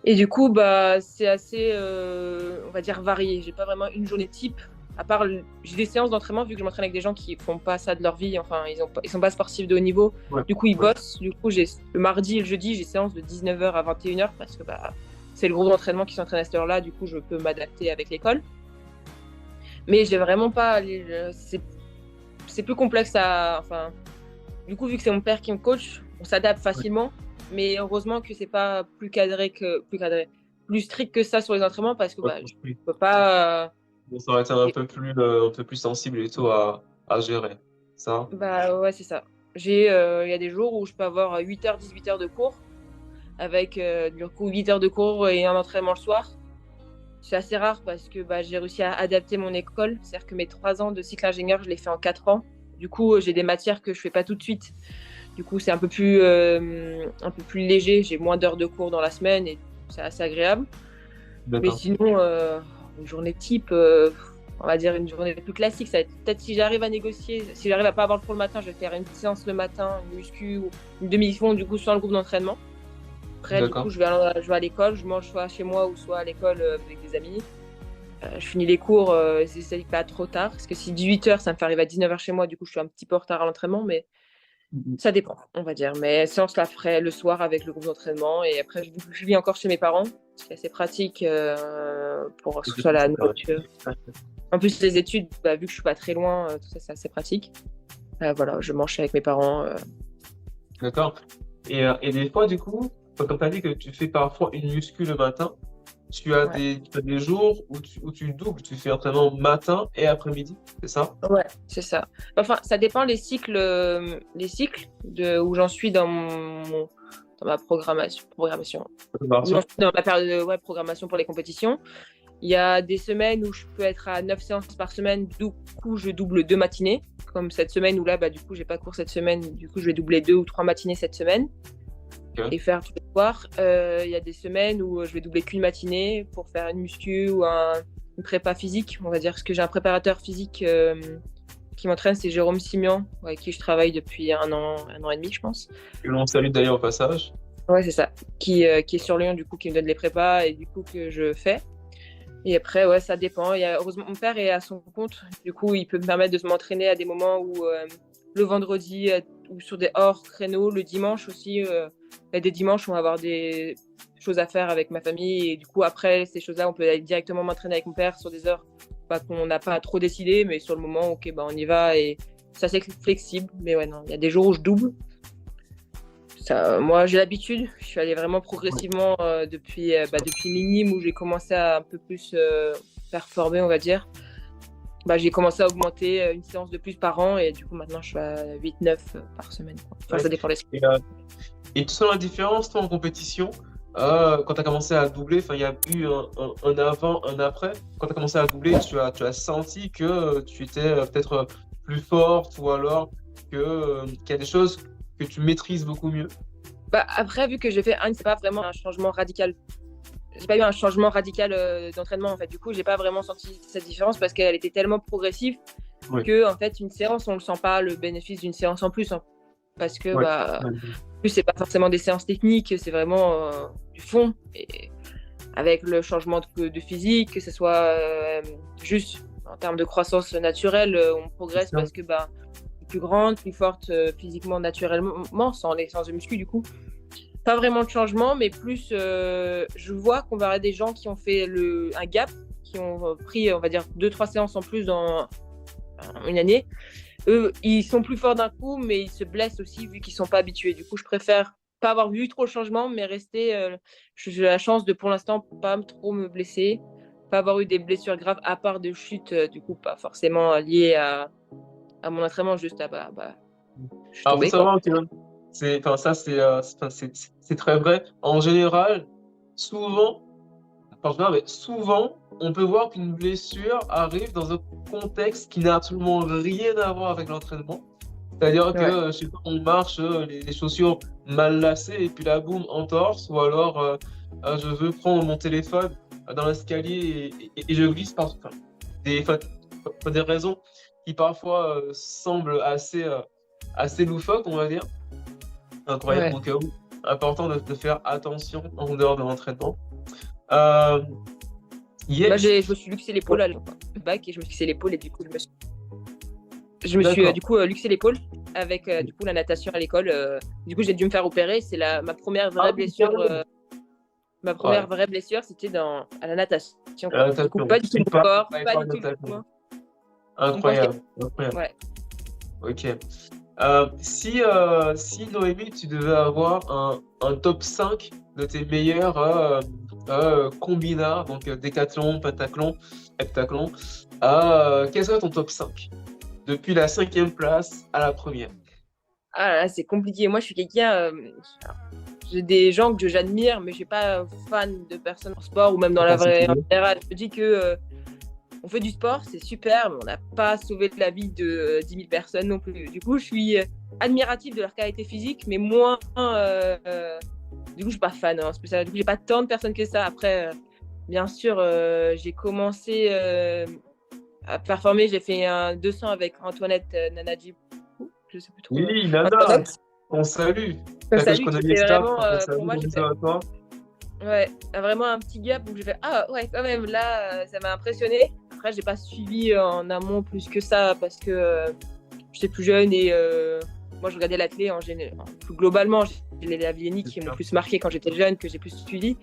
Et du coup, c'est assez, on va dire, varié. J'ai pas vraiment une journée type. À part, j'ai des séances d'entraînement, vu que je m'entraîne avec des gens qui font pas ça de leur vie. Enfin, ils sont pas sportifs de haut niveau. Ouais. Du coup, ils bossent. Du coup, le mardi et le jeudi, j'ai séance de 19h à 21h parce que c'est le groupe d'entraînement qui s'entraîne à cette heure-là. Du coup, je peux m'adapter avec l'école. Mais j'ai vraiment pas. C'est plus complexe enfin, du coup, vu que c'est mon père qui me coach, on s'adapte facilement. Mais heureusement que c'est pas plus plus strict que ça sur les entraînements parce que je peux pas. Ça aurait été un peu plus sensible et tout à gérer. Ça? Ouais, c'est ça. Il y a des jours où je peux avoir 8h, 18h de cours avec du coup 8 heures de cours et un entraînement le soir. C'est assez rare parce que j'ai réussi à adapter mon école. C'est-à-dire que mes 3 ans de cycle ingénieur, je l'ai fait en 4 ans. Du coup, j'ai des matières que je fais pas tout de suite. Du coup, c'est un peu plus léger. J'ai moins d'heures de cours dans la semaine et c'est assez agréable. Mais sinon, une journée type, on va dire une journée plus classique. Ça va être peut-être si j'arrive à négocier, si j'arrive à pas avoir le cours le matin, je vais faire une séance le matin, une muscu ou une demi-fond, du coup, sans le groupe d'entraînement. Après, du coup, je vais à l'école, je mange soit chez moi ou soit à l'école avec des amis. Je finis les cours, c'est pas trop tard, parce que si 18h, ça me fait arriver à 19h chez moi, du coup, je suis un petit peu en retard à l'entraînement, mais ça dépend, on va dire. Mais séance la ferai le soir avec le groupe d'entraînement, et après, je vis encore chez mes parents, c'est assez pratique pour que ce soit la nourriture. En plus, les études, vu que je suis pas très loin, tout ça, c'est assez pratique. Voilà, je mange avec mes parents. D'accord. Et des fois, du coup, comme tu as dit que tu fais parfois une muscu le matin, tu as des jours où tu doubles, tu fais entraînement matin et après-midi, c'est ça? Ouais, c'est ça. Enfin, ça dépend les cycles où j'en suis dans ma programmation. Où j'en suis dans ma période de programmation pour les compétitions. Il y a des semaines où je peux être à 9 séances par semaine, du coup je double 2 matinées. Comme cette semaine où là, du coup, j'ai pas cours cette semaine, du coup je vais doubler 2 ou 3 matinées cette semaine. Et faire tous les soirs. Il y a des semaines où je vais doubler qu'une matinée pour faire une muscu ou une prépa physique, on va dire, parce que j'ai un préparateur physique qui m'entraîne, c'est Jérôme Simian, avec qui je travaille depuis 1 an et demi, je pense. Et l'on salue d'ailleurs au passage. Ouais, c'est ça. Qui est sur Lyon, du coup, qui me donne les prépas et du coup que je fais. Et après, ouais, ça dépend. Heureusement, mon père est à son compte. Du coup, il peut me permettre de m'entraîner à des moments où le vendredi ou sur des hors créneaux, le dimanche aussi. Il y a des dimanches où on va avoir des choses à faire avec ma famille. Et du coup, après ces choses-là, on peut aller directement m'entraîner avec mon père sur des heures qu'on n'a pas trop décidé. Mais sur le moment, ok, on y va. Et c'est assez flexible. Mais ouais, non, il y a des jours où je double. Moi, j'ai l'habitude. Je suis allée vraiment progressivement depuis minime où j'ai commencé à un peu plus performer, on va dire. J'ai commencé à augmenter une séance de plus par an et du coup, maintenant, je suis à 8-9 par semaine. Enfin, ça dépend des semaines. Et tu sens la différence, toi, en compétition, Quand tu as commencé à doubler, il y a eu un avant, un après. Quand tu as commencé à doubler, tu as senti que tu étais peut-être plus forte ou alors qu'il y a des choses que tu maîtrises beaucoup mieux. Bah, après, vu que j'ai fait c'est pas vraiment un changement radical. J'ai pas eu un changement radical d'entraînement en fait. Du coup, j'ai pas vraiment senti cette différence parce qu'elle était tellement progressive Oui, que en fait une séance, on le sent pas le bénéfice d'une séance en plus, hein. Parce que oui. bah en plus c'est pas forcément des séances techniques, c'est vraiment du fond et avec le changement de physique, que ce soit juste en termes de croissance naturelle, on C'est progresse ça. parce que bah plus grande, plus forte physiquement, naturellement, sans les séances de muscu du coup. Pas vraiment de changement, mais plus je vois qu'on verra des gens qui ont fait un gap, qui ont pris, on va dire, 2-3 séances en plus dans une année. Eux, ils sont plus forts d'un coup, mais ils se blessent aussi vu qu'ils sont pas habitués. Du coup, je préfère pas avoir vu trop de changements, mais rester. J'ai la chance de, pour l'instant, pas trop me blesser, pas avoir eu des blessures graves à part de chutes, du coup, pas forcément liées à mon entraînement, juste je suis Alors, faut tombée, quoi. savoir que c'est très vrai. En général, souvent, mais souvent, on peut voir qu'une blessure arrive dans un contexte qui n'a absolument rien à voir avec l'entraînement. C'est-à-dire que, Ouais, je sais pas, on marche, les chaussures mal lacées, et puis là, boum, entorse, ou alors, je veux prendre mon téléphone dans l'escalier et je glisse par, enfin, pour des raisons qui parfois semblent assez loufoques, on va dire. Incroyable, ouais. donc important de faire attention en dehors de l'entraînement. Euh, Bah, yes, je me suis luxé l'épaule à le bac et je me suis fixé l'épaule et du coup, je me suis d'accord. du coup luxé l'épaule avec du coup la natation à l'école. Du coup, j'ai dû me faire opérer. C'est ma première Ah vraie oui, blessure. carrément. Ma Ouais, première vraie blessure, c'était à la natation, la quoi. Du coup, natation. pas du tout Tu le pars, sport, ouais, pas par du tout le natation. mouvement. On pensait. Incroyable, incroyable. Ouais. Ok. Si Noémie, tu devais avoir un top 5 de tes meilleurs combinards, donc décathlon, pentathlon, heptathlon, quel serait ton top 5? Depuis la cinquième place à la première. Ah là, c'est compliqué. Moi, je suis quelqu'un. J'ai des gens que j'admire, mais je suis pas fan de personnes en sport ou même dans En la vraie en particulier. général. Je me dis que on fait du sport, c'est super, mais on n'a pas sauvé la vie de 10 000 personnes non plus. Du coup, je suis admirative de leur qualité physique, mais moins. Du coup, je suis pas fan, hein, spécialement. Du coup, j'ai pas tant de personnes que ça. Après, bien sûr, j'ai commencé à performer. J'ai fait un 200 avec Antoinette Nanadji. Je sais plus trop. Oui, Nana, Antoinette. on salue. Que je Salut, connais qui les fait staffs, vraiment, on pour salue, moi, bon j'ai bisous fait à toi. ouais, vraiment un petit gap où j'ai fait ah ouais, quand même, là, ça m'a impressionné. Après, j'ai pas suivi en amont plus que ça parce que j'étais plus jeune et moi, je regardais la télé en général. Plus globalement, j'ai les Lavillenie C'est qui m'ont sûr. plus marqué quand j'étais jeune, que j'ai plus suivi.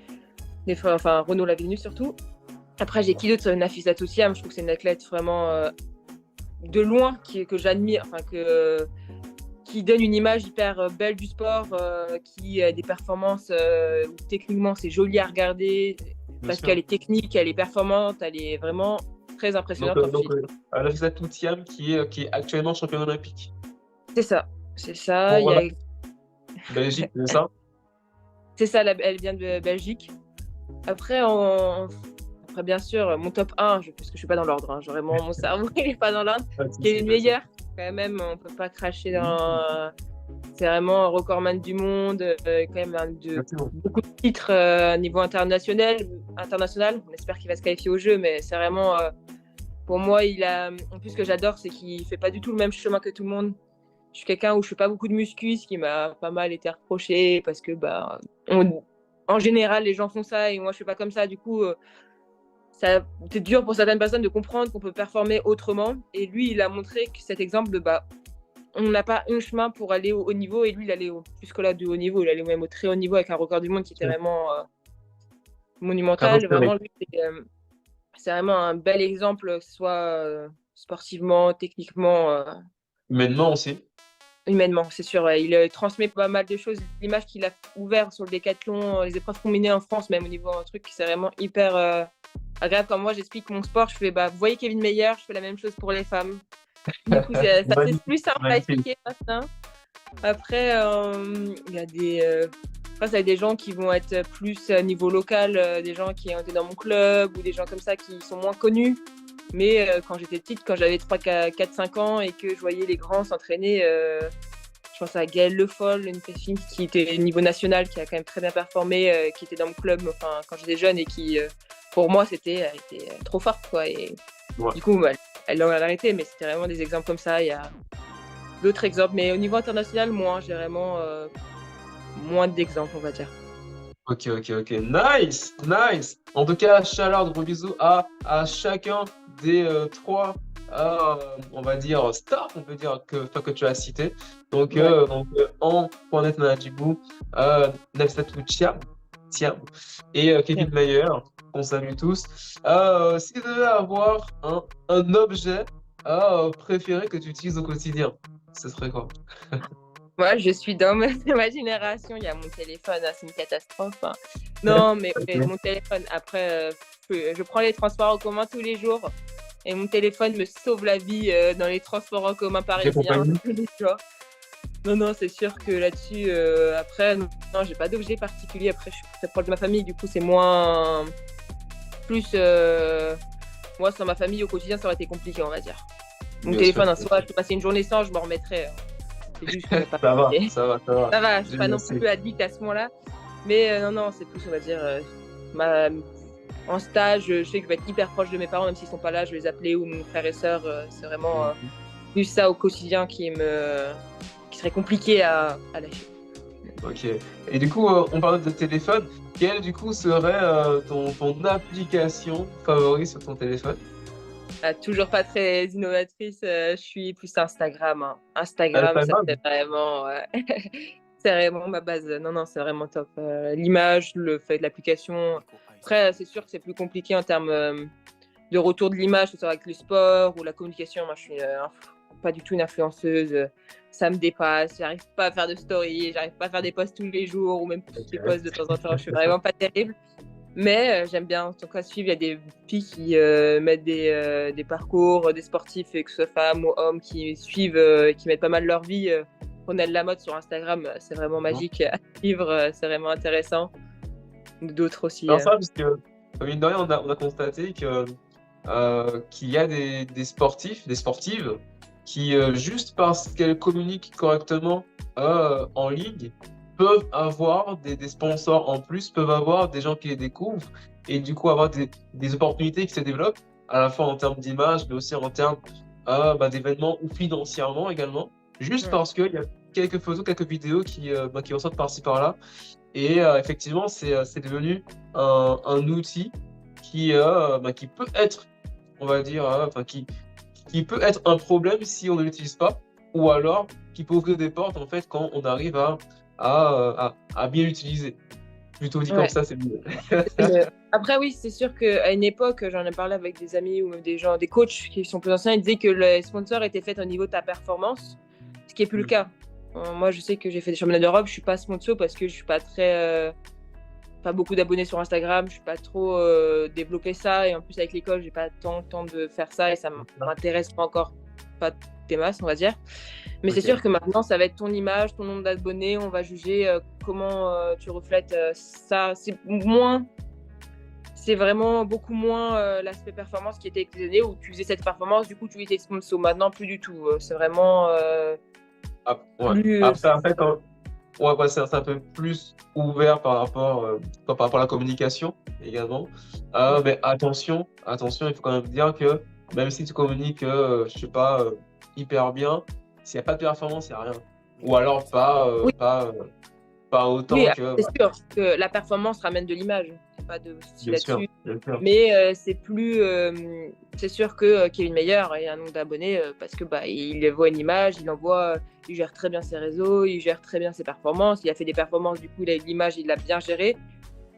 Enfin, Renaud Lavillenie surtout. Après, j'ai qui d'autre? Nafisa Toutiam, je trouve que c'est une athlète vraiment de loin que j'admire, enfin qui donne une image hyper belle du sport, qui a des performances où techniquement c'est joli à regarder Bien parce qu'elle sûr. est technique, elle est performante, elle est vraiment très Donc, impressionnante en physique. Alafisa Toutiam qui est actuellement championne olympique. C'est ça, c'est ça. Bon, voilà, Belgique, c'est ça? C'est ça, elle vient de Belgique. Après, après bien sûr, mon top 1, parce que je suis pas dans l'ordre, hein, genre, mon cerveau il est pas dans l'ordre, Pas de qui est souci, le pas de souci. meilleur. Quand même, on peut pas cracher Oui, c'est vraiment un recordman du monde, quand même exactement. beaucoup de titres à niveau international. On espère qu'il va se qualifier au jeu, mais c'est vraiment, pour moi, en plus, ce que j'adore, c'est qu'il fait pas du tout le même chemin que tout le monde. Je suis quelqu'un où je fais pas beaucoup de muscu, ce qui m'a pas mal été reproché parce que, en général, les gens font ça et moi, je suis pas comme ça. Du coup, c'est dur pour certaines personnes de comprendre qu'on peut performer autrement. Et lui, il a montré que cet exemple de, on n'a pas un chemin pour aller au haut niveau et lui, il allait plus que là du haut niveau, il allait même au très haut niveau avec un record du monde qui était vraiment monumental. Stratosphérique. Vraiment, lui, c'est vraiment un bel exemple, que ce soit sportivement, techniquement, Humainement aussi. humainement, c'est sûr. Ouais. Il transmet pas mal de choses. L'image qu'il a ouvert sur le décathlon, les épreuves combinées en France, même au niveau un truc, c'est vraiment hyper agréable. Quand moi, j'explique mon sport, je fais, vous voyez Kevin Meyer, je fais la même chose pour les femmes. Du coup, c'est Magnifique, plus simple à magnifique. expliquer maintenant. Après, il y a Après, ça va être des gens qui vont être plus à niveau local, des gens qui ont été dans mon club ou des gens comme ça qui sont moins connus. Mais quand j'étais petite, quand j'avais 4-5 ans et que je voyais les grands s'entraîner, je pense à Gaëlle Le Foll, une fille qui était au niveau national, qui a quand même très bien performé, qui était dans mon club quand j'étais jeune et qui, pour moi, elle était trop forte, quoi. Et du coup, elle l'a arrêté, mais c'était vraiment des exemples comme ça. Il y a d'autres exemples, mais au niveau international, moins. J'ai vraiment moins d'exemples, on va dire. Ok. Nice. En tout cas, shout-out, gros bisous à chacun des trois, on va dire, stars, on peut dire, que tu as cités. Donc, en.net Manajibou, Nafsatou Thiam et Kevin Mayer, qu'on salue tous. Si tu devais avoir un objet préféré que tu utilises au quotidien, ce serait quoi? Moi, je suis dans ma génération. Il y a mon téléphone, c'est une catastrophe. Non, mais mon téléphone, après, je prends les transports en commun tous les jours et mon téléphone me sauve la vie dans les transports en commun parisiens tous les jours. Non, c'est sûr que là-dessus, après, non, j'ai pas d'objet particulier. Après, je suis très proche de ma famille, du coup, c'est moins. Plus. Moi, sans ma famille, au quotidien, ça aurait été compliqué, on va dire. Mon téléphone, un soir, je peux passer une journée sans, je m'en remettrai. C'est juste que ça va. Ça va, je suis pas non plus addict à ce moment-là. Mais non, c'est plus, on va dire, en stage, je sais que je vais être hyper proche de mes parents, même s'ils sont pas là, je vais les appeler, ou mon frère et sœur. C'est vraiment plus ça au quotidien qui serait compliqué à lâcher. Ok. Et du coup, on parlait de téléphone. Quelle, du coup, serait ton application favorite sur ton téléphone? Toujours pas très innovatrice, je suis plus Instagram. Instagram, ça c'est vraiment, c'est vraiment ma base. Non, c'est vraiment top. L'image, le fait de l'application. Après, c'est sûr que c'est plus compliqué en termes de retour de l'image, que ce soit avec le sport ou la communication. Moi, je suis pas du tout une influenceuse. Ça me dépasse. J'arrive pas à faire de story, j'arrive pas à faire des posts tous les jours ou même des posts de temps en temps. Je suis vraiment pas terrible. Mais j'aime bien en tout cas suivre. Il y a des filles qui mettent des parcours, des sportifs, que ce soit femmes ou hommes, qui suivent, qui mettent pas mal leur vie. Ronald Lamotte sur Instagram, c'est vraiment magique à suivre, c'est vraiment intéressant. D'autres aussi. Alors ça, parce que, mine de rien, on a constaté qu'il y a des sportifs, des sportives, qui, juste parce qu'elles communiquent correctement en ligne, peuvent avoir des sponsors en plus, peuvent avoir des gens qui les découvrent et du coup avoir des opportunités qui se développent, à la fois en termes d'image, mais aussi en termes d'événements ou financièrement également, juste parce qu'il y a quelques photos, quelques vidéos qui ressortent par-ci par-là. Et effectivement, c'est devenu un outil qui peut être, on va dire, qui peut être un problème si on ne l'utilise pas, ou alors qui peut ouvrir des portes en fait quand on arrive à bien l'utiliser. Plutôt dit comme ça, c'est mieux. Après, oui, c'est sûr qu'à une époque, j'en ai parlé avec des amis ou même des gens, des coachs qui sont plus anciens, ils disaient que les sponsors étaient faits au niveau de ta performance, ce qui n'est plus le cas. Moi, je sais que j'ai fait des championnats d'Europe, je suis pas sponsor parce que je suis pas pas beaucoup d'abonnés sur Instagram, je suis pas trop développé ça, et en plus avec l'école, j'ai pas tant le temps de faire ça et ça m'intéresse pas encore, pas des masses, on va dire. Mais c'est sûr que maintenant, ça va être ton image, ton nombre d'abonnés, on va juger comment tu reflètes ça. C'est vraiment beaucoup moins l'aspect performance qui était avec les années où tu faisais cette performance, du coup tu étais sponsor. Maintenant, plus du tout. C'est vraiment plus... Après, en fait, c'est un peu plus ouvert par rapport à la communication également. Mais attention, il faut quand même dire que même si tu communiques, je sais pas, hyper bien, s'il n'y a pas de performance, il n'y a rien. Ou alors pas autant que... C'est sûr que la performance ramène de l'image. Pas de souci là-dessus. Bien sûr. Mais c'est plus... c'est sûr que Kevin Mayer a un nombre d'abonnés parce que il voit une image, il gère très bien ses réseaux, il gère très bien ses performances. Il a fait des performances, du coup, il a l'image, il l'a bien géré.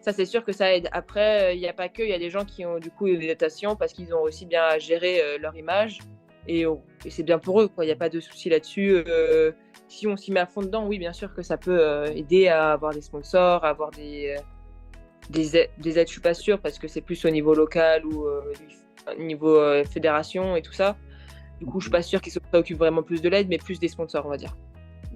Ça, c'est sûr que ça aide. Après, il n'y a pas que, il y a des gens qui ont du coup des adaptations parce qu'ils ont aussi bien géré leur image. Et c'est bien pour eux, quoi. Il n'y a pas de souci là-dessus. Si on s'y met à fond dedans, oui, bien sûr que ça peut aider à avoir des sponsors, à avoir des aides, je suis pas sûre, parce que c'est plus au niveau local ou au niveau fédération et tout ça. Du coup, je suis pas sûre qu'ils se préoccupent vraiment plus de l'aide, mais plus des sponsors, on va dire.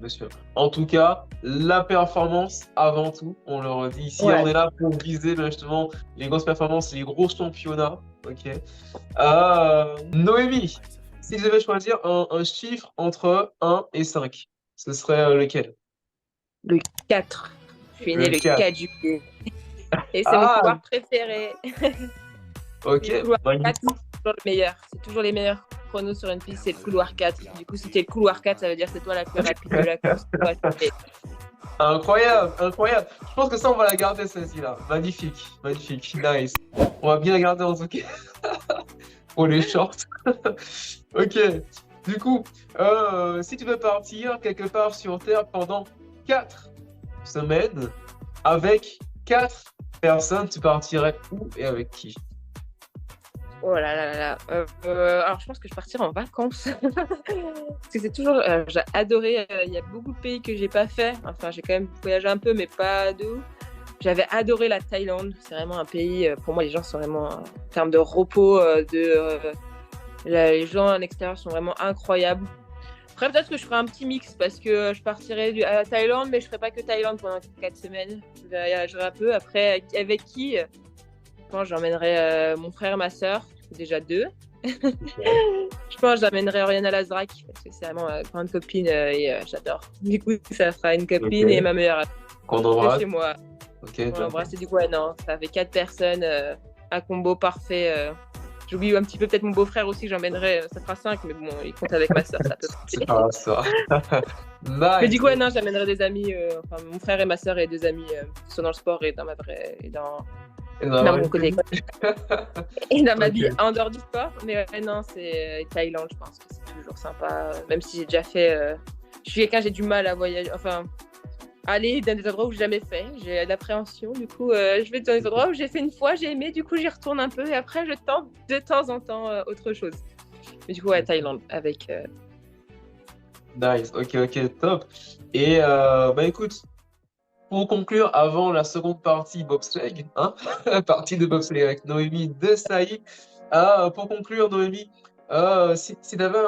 monsieur. En tout cas, la performance avant tout, on le redit ici, Ouais. on est là pour viser justement les grosses performances, les gros championnats. Ok. Noémie, si je devais choisir un chiffre entre 1 et 5, ce serait lequel? Le 4. Je suis née Le le 4. 4 juillet. Et c'est mon Ah, couloir préféré. ok, Le couloir 4, magnifique. c'est toujours le meilleur. C'est toujours les meilleurs chronos sur une piste, c'est le couloir 4. Du coup, si t'es le couloir 4, ça veut dire que c'est toi la plus rapide de la course. Ouais, Incroyable, incroyable. Je pense que ça, on va la garder, celle-ci-là. Magnifique, magnifique, nice. On va bien la garder en tout cas pour les shorts. Ok. Du coup, si tu veux partir quelque part sur Terre pendant 4 semaines avec 4 personnes, tu partirais où et avec qui? Oh là là là là. Alors, je pense que je partirai en vacances. Parce que c'est toujours. J'ai adoré. Il y a beaucoup de pays que j'ai pas fait. Enfin, j'ai quand même voyagé un peu, mais pas de ouf. J'avais adoré la Thaïlande. C'est vraiment un pays. Pour moi, les gens sont vraiment. En termes de repos, les gens à l'extérieur sont vraiment incroyables. Après, peut-être que je ferai un petit mix parce que je partirai à la Thaïlande, mais je ferai pas que Thaïlande pendant 4 semaines. Je voyagerai un peu. Après, avec qui? Je pense que j'emmènerai mon frère et ma sœur, déjà 2. Je pense que j'emmènerai Oriana Lazrak parce que c'est vraiment ma grande copine et j'adore. Du coup, ça fera une copine et ma meilleure amie Qu'on de embrasse. chez moi. Ok, On va embrasser du coup, ouais, non, ça fait 4 personnes, un combo parfait. J'oublie un petit peu peut-être mon beau-frère aussi, j'emmènerai, ça fera 5, mais bon, il compte avec ma sœur, ça peut c'est pas ça. Mais Nice. du coup, ouais, non, j'amènerai des amis, enfin mon frère et ma sœur et 2 amis qui sont dans le sport et dans ma vraie, et dans mon côté et dans ma vie en dehors du sport. Mais ouais, non, c'est Thaïlande, je pense que c'est toujours sympa. Même si j'ai déjà fait. Je suis quelqu'un, j'ai du mal à voyager. Enfin, aller dans des endroits où j'ai jamais fait. J'ai l'appréhension. Du coup, je vais dans des endroits où j'ai fait une fois, j'ai aimé. Du coup, j'y retourne un peu. Et après, je tente de temps en temps autre chose. Mais du coup, ouais, Thaïlande avec. Nice. Ok, top. Et bah écoute. Pour conclure, avant la seconde partie bobsleigh, hein, partie de bobsleigh avec Noémie Desailly, pour conclure, Noémie, si tu avais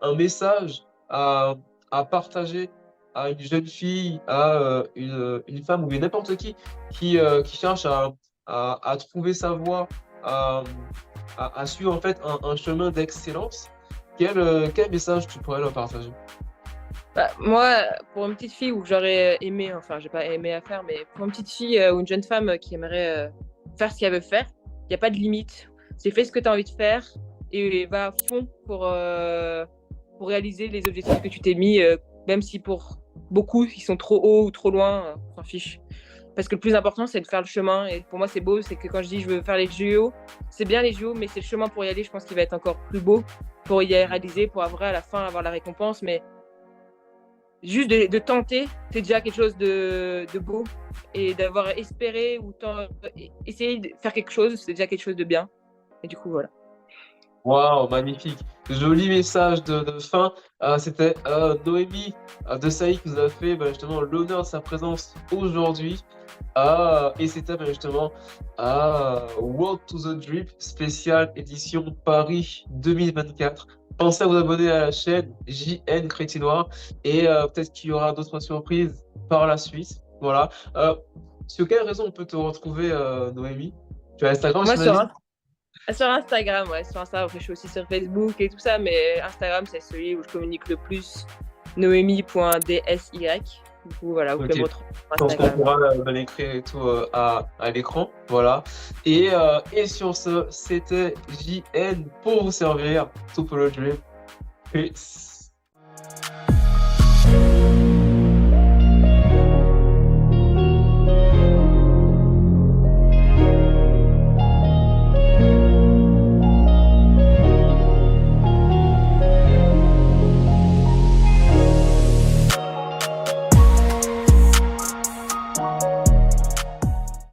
un message à partager à une jeune fille, à une femme ou n'importe qui cherche à trouver sa voie, à suivre en fait un chemin d'excellence, quel message tu pourrais leur partager? Bah, moi, pour une petite fille où j'aurais aimé, enfin, j'ai pas aimé à faire, mais pour une petite fille ou une jeune femme qui aimerait faire ce qu'elle veut faire, il n'y a pas de limite. C'est fais ce que tu as envie de faire et va à fond pour réaliser les objectifs que tu t'es mis, même si pour beaucoup, ils sont trop hauts ou trop loin, on s'en fiche. Parce que le plus important, c'est de faire le chemin. Et pour moi, c'est beau, c'est que quand je dis je veux faire les JO, c'est bien les JO, mais c'est le chemin pour y aller, je pense qu'il va être encore plus beau pour y réaliser, pour avoir à la fin avoir la récompense. Mais juste de tenter, c'est déjà quelque chose de beau. Et d'avoir espéré ou essayé de faire quelque chose, c'est déjà quelque chose de bien. Et du coup, voilà. Waouh, magnifique. Joli message de fin. C'était Noémie Desailly qui nous a fait justement l'honneur de sa présence aujourd'hui. Et c'était justement World to the Drip spéciale édition Paris 2024. Pensez à vous abonner à la chaîne JN Crétinois et peut-être qu'il y aura d'autres surprises par la suite. Voilà. Sur quelle raison on peut te retrouver, Noémie? Tu as Instagram, Moi, j'imagine? sur Instagram, ouais. Sur Instagram, je suis aussi sur Facebook et tout ça, mais Instagram, c'est celui où je communique le plus. Noémie.dsy. Du coup, voilà, vous pouvez me retrouver sur Instagram. On pourra l'écrire et tout à l'écran. Voilà. Et sur ce, c'était JN pour vous servir. Tout pour le drip. Peace.